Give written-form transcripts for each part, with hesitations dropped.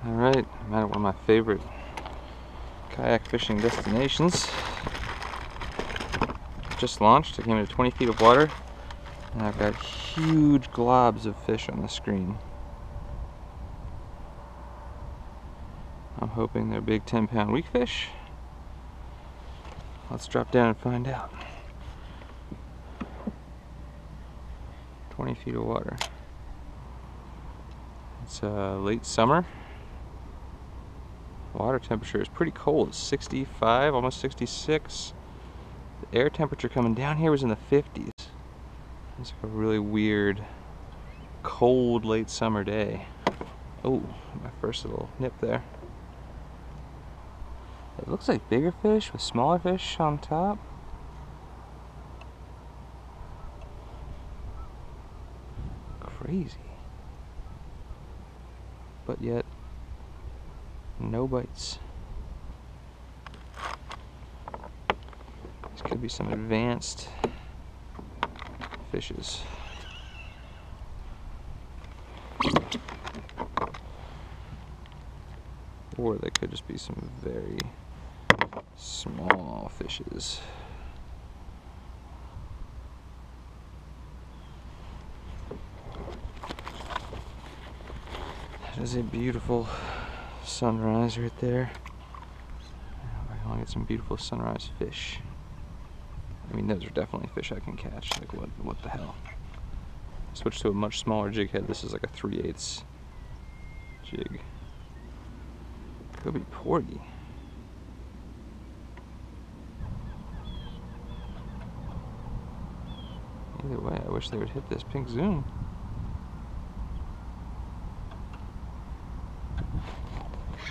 Alright, I'm at one of my favorite kayak fishing destinations. Just launched, I came into 20 feet of water, and I've got huge globs of fish on the screen. I'm hoping they're big 10-pound weak fish. Let's drop down and find out. 20 feet of water. It's late summer. Water temperature is pretty cold. It's 65, almost 66. The air temperature coming down here was in the 50s. It's like a really weird, cold late summer day. Oh, my first little nip there. It looks like bigger fish with smaller fish on top. Crazy. But yet, no bites. These could be some advanced fishes. Or they could just be some very small fishes. That is a beautiful sunrise right there. I want to get some beautiful sunrise fish. I mean, those are definitely fish I can catch. Like, what the hell? Switch to a much smaller jig head. This is like a 3/8 jig. Could be porgy. Either way, I wish they would hit this pink zoom.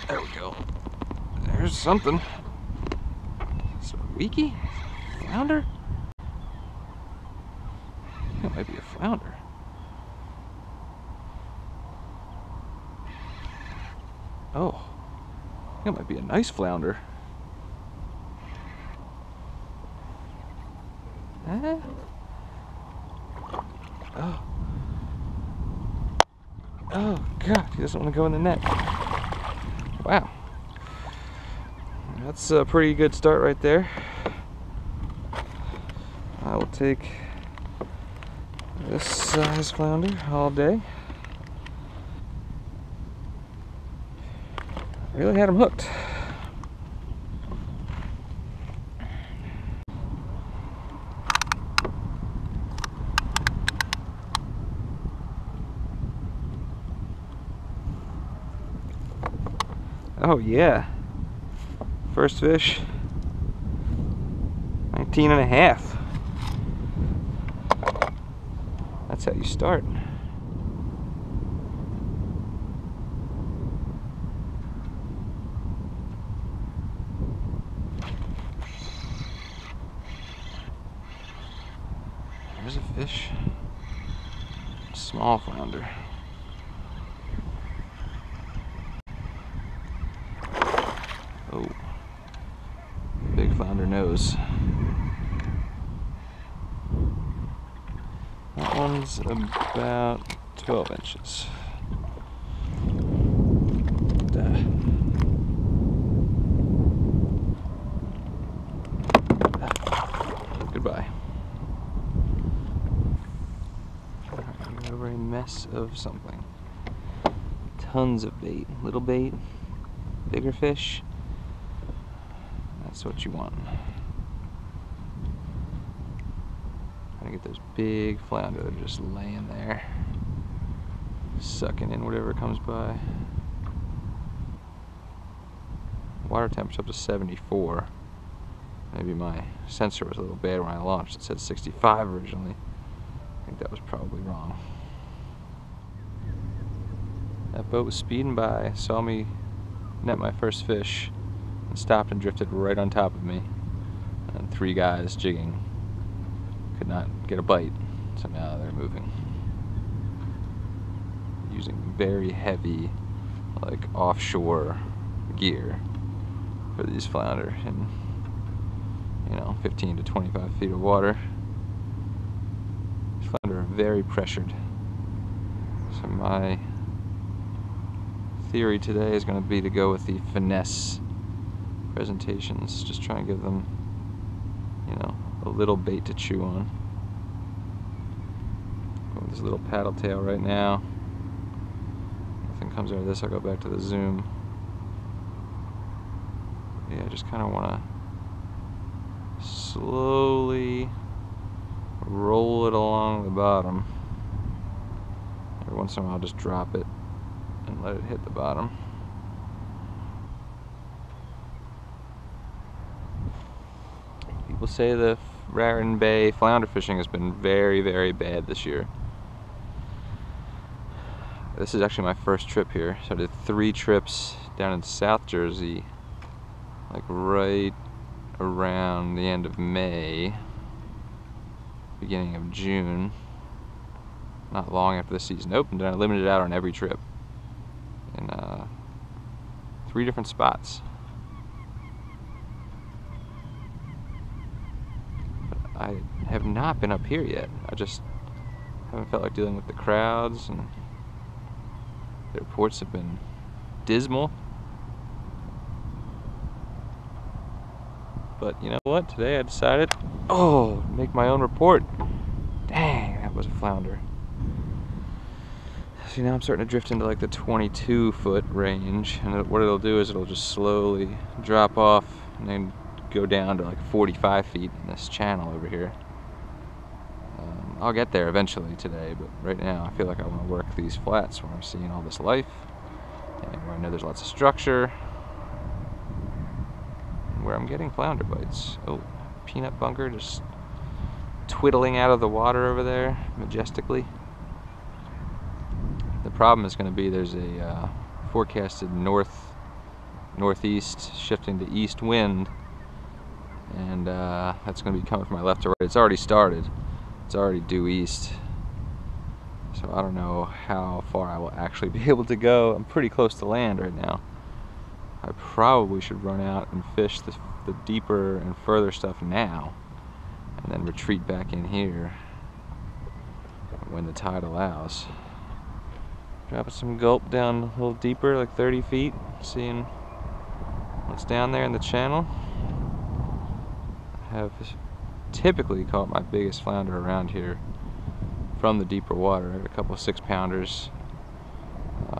There we go. There's something. Is it a weakie? Flounder? That might be a flounder. Oh, that might be a nice flounder. Huh? Oh. Oh, God, he doesn't want to go in the net. Wow. That's a pretty good start right there. I will take this size flounder all day. Really had him hooked. Oh yeah, first fish, 19 and a half. That's how you start. There's a fish, small flounder. Oh, big flounder nose. That one's about 12 inches. Goodbye. Over a mess of something. Tons of bait. Little bait, bigger fish. That's what you want. Trying to get those big flounder that are just laying there, sucking in whatever comes by. Water temperature up to 74. Maybe my sensor was a little bad when I launched. It said 65 originally. I think that was probably wrong. That boat was speeding by, saw me net my first fish, and stopped and drifted right on top of me. And 3 guys jigging could not get a bite, so now they're moving. Using very heavy, like offshore gear for these flounder in, 15 to 25 feet of water. These flounder are very pressured. So my theory today is going to be to go with the finesse presentations. Just try and give them, you know, a little bait to chew on. Go with this little paddle tail right now. Nothing comes out of this, I'll go back to the zoom. Yeah, I just kind of want to slowly roll it along the bottom. Every once in a while, I'll just drop it and let it hit the bottom. People say the Raritan Bay flounder fishing has been very, very bad this year. This is actually my first trip here. So I did 3 trips down in South Jersey, like right around the end of May, beginning of June, not long after the season opened, and I limited out on every trip in 3 different spots. But I have not been up here yet. I just haven't felt like dealing with the crowds, and the reports have been dismal. But you know what? Today I decided, make my own report. Dang, that was a flounder. See, now I'm starting to drift into like the 22-foot range, and what it'll do is it'll just slowly drop off and then go down to like 45 feet in this channel over here. I'll get there eventually today, but right now I feel like I want to work these flats where I'm seeing all this life and where I know there's lots of structure, where I'm getting flounder bites. Oh, peanut bunker just twiddling out of the water over there majestically. The problem is going to be there's a forecasted northeast shifting to east wind, and that's going to be coming from my left to right. It's already started. It's already due east. So I don't know how far I will actually be able to go. I'm pretty close to land right now. I probably should run out and fish the deeper and further stuff now, and then retreat back in here when the tide allows. Dropping some gulp down a little deeper, like 30 feet, seeing what's down there in the channel. I have typically caught my biggest flounder around here from the deeper water. I had a couple of 6-pounders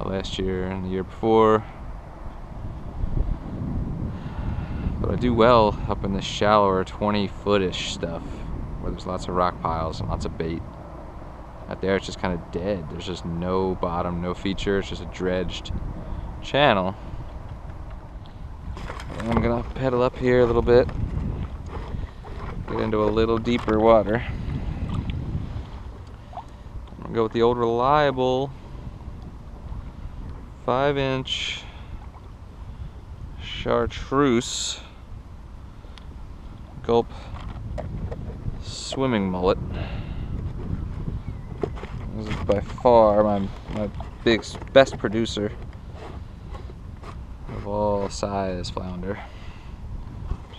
last year and the year before. But I do well up in the shallower 20-foot-ish stuff where there's lots of rock piles and lots of bait. Out there it's just kind of dead. There's just no bottom, no feature. It's just a dredged channel. And I'm gonna pedal up here a little bit, get into a little deeper water. I'm gonna go with the old reliable 5-inch chartreuse gulp swimming mullet. This is by far my best producer of all size flounder.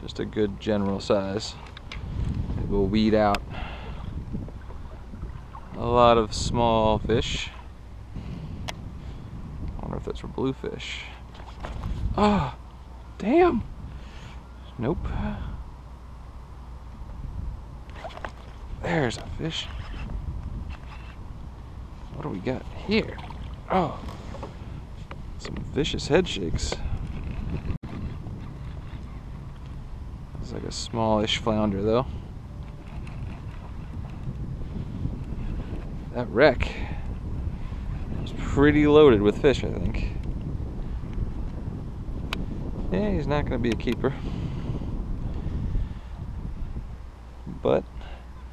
Just a good general size. It will weed out a lot of small fish. I wonder if that's for bluefish. Oh, damn! Nope. There's a fish. What do we got here? Oh, some vicious head shakes. It's like a smallish flounder though. That wreck was pretty loaded with fish, I think. Yeah, he's not going to be a keeper. But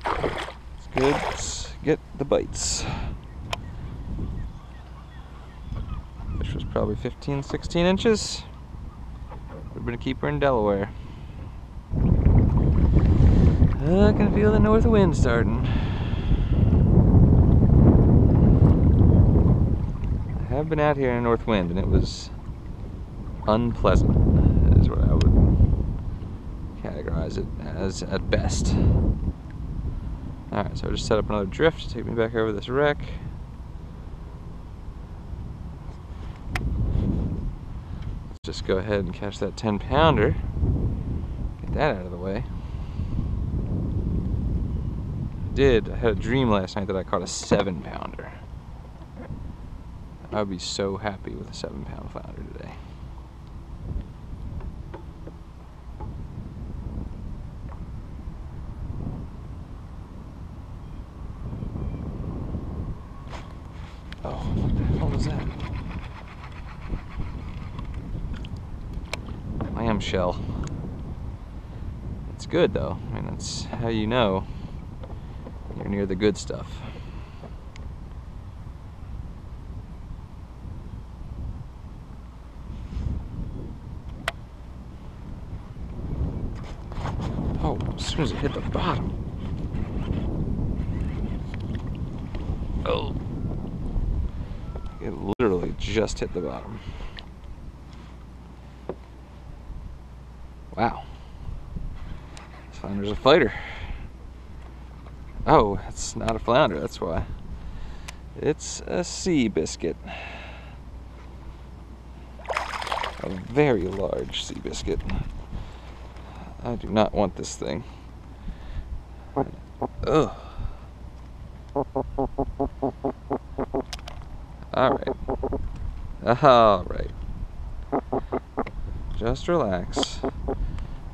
it's good. Let's get the bites. Fish was probably 15, 16 inches. Would have been a keeper in Delaware. I can feel the north wind starting. I have been out here in a north wind and it was unpleasant, is what I would categorize it as at best. Alright, so I just set up another drift to take me back over this wreck. just go ahead and catch that 10-pounder. Get that out of the way. I had a dream last night that I caught a 7-pounder. I would be so happy with a 7-pound flounder today. Oh, what the hell was that? Clam shell. It's good though. I mean, that's how you know you're near the good stuff. Oh, as soon as it hit the bottom. Oh. It literally just hit the bottom. Wow. This flounder's a fighter. Oh, it's not a flounder, that's why. It's a sea biscuit. A very large sea biscuit. I do not want this thing. Ugh. Alright. Alright. Just relax.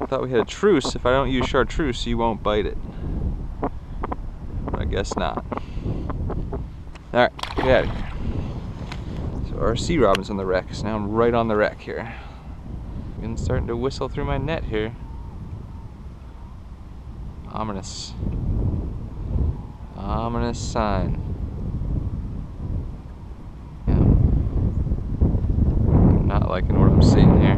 I thought we had a truce. If I don't use chartreuse, you won't bite it. But I guess not. Alright, get out of here. So our sea robin's on the wreck, so now I'm right on the wreck here. It's starting to whistle through my net here. Ominous. Ominous sign. Yeah. I'm not liking what I'm seeing here.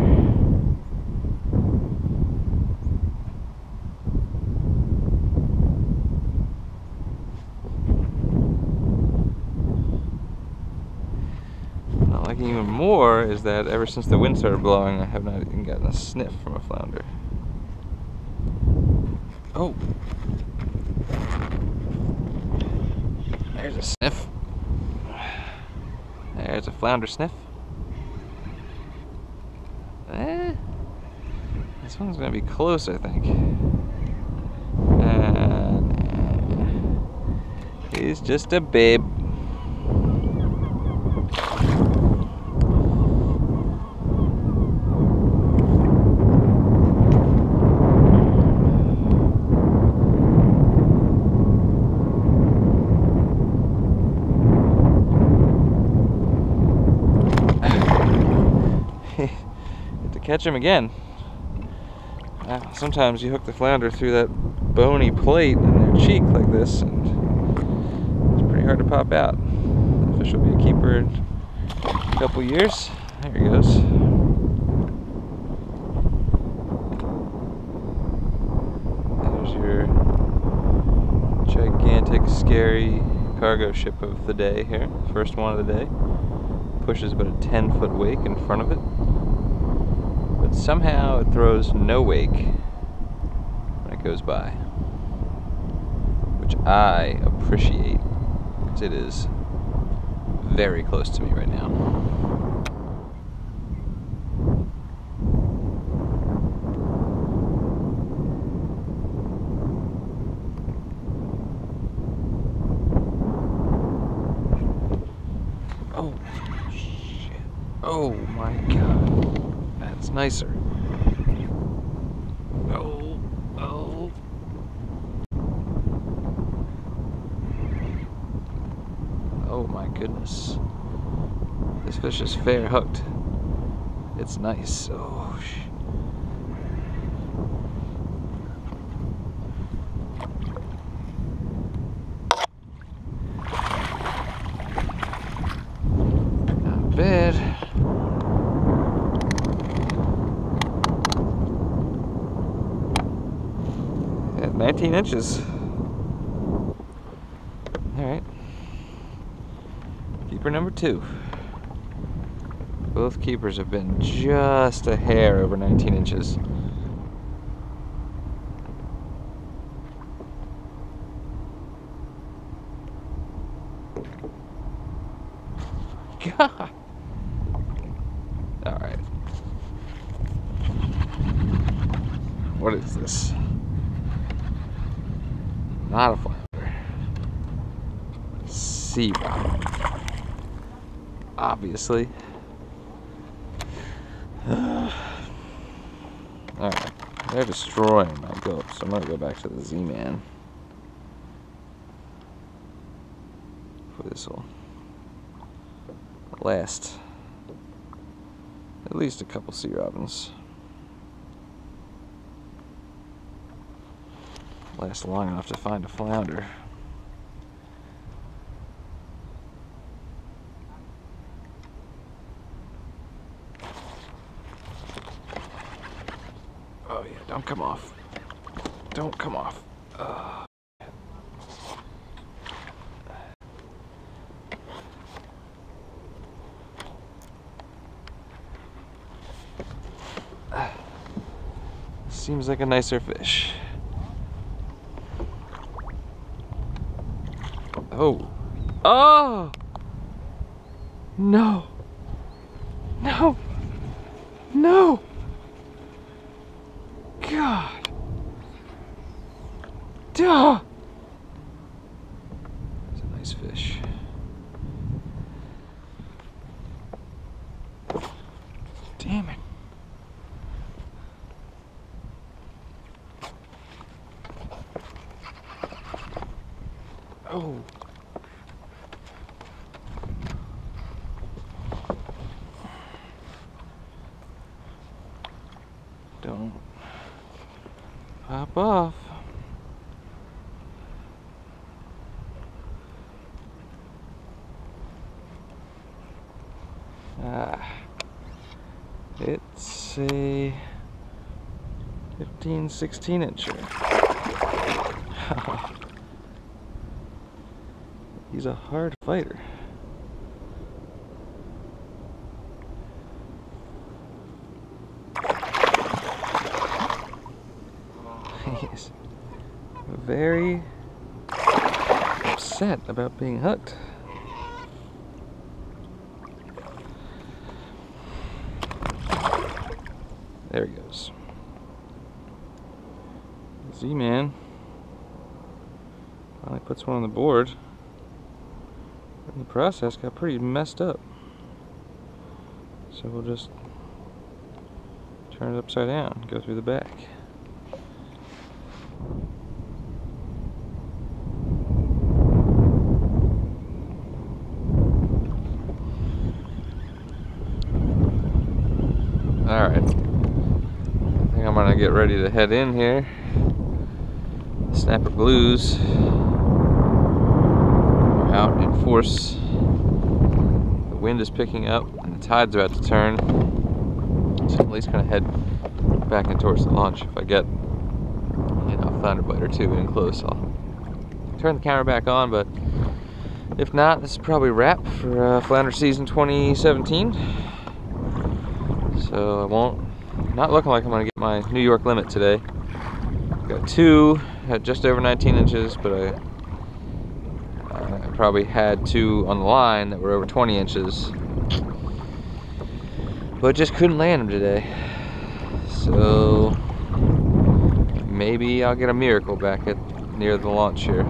Not liking even more is that ever since the wind started blowing, I have not even gotten a sniff from a flounder. Oh. There's a sniff. There's a flounder sniff. This one's gonna be close, I think. He's just a babe. Catch him again. Sometimes you hook the flounder through that bony plate in their cheek like this, and it's pretty hard to pop out. The fish will be a keeper in a couple years. There he goes. There's your gigantic, scary cargo ship of the day here. First one of the day. Pushes about a 10-foot wake in front of it. But somehow it throws no wake when it goes by, which I appreciate because it is very close to me right now. Oh, shit. Oh my God. That's nicer. Oh, oh. Oh my goodness. This fish is fair hooked. It's nice. Oh, shit. Not bad. At 19 inches. Alright. Keeper number 2. Both keepers have been just a hair over 19 inches. God. Alright. What is this? Not a flounder. Sea bottom. Obviously. Alright, they're destroying my goat, so I'm gonna go back to the Z-Man. For this will last at least a couple sea robins. Last long enough to find a flounder. Oh yeah, don't come off. Don't come off. Seems like a nicer fish. Oh. Oh! No. No. No. God. Duh. It's a nice fish. Damn it. Oh. Don't pop off. It's a 15, 16 incher. He's a hard fighter. He's very upset about being hooked. There he goes. Z-Man finally puts one on the board. In the process, got pretty messed up. So we'll just turn it upside down, go through the back. Alright, I think I'm gonna get ready to head in here. Snapper blues are out in force. The wind is picking up and the tide's about to turn. So I'm at least gonna head back in towards the launch. If I get, you know, a flounder bite or two in close, I'll turn the camera back on, but if not, this is probably a wrap for flounder season 2017. So I won't, not looking like I'm gonna get my New York limit today. Got two at just over 19 inches, but I probably had two on the line that were over 20 inches. But just couldn't land them today. So maybe I'll get a miracle back at near the launch here.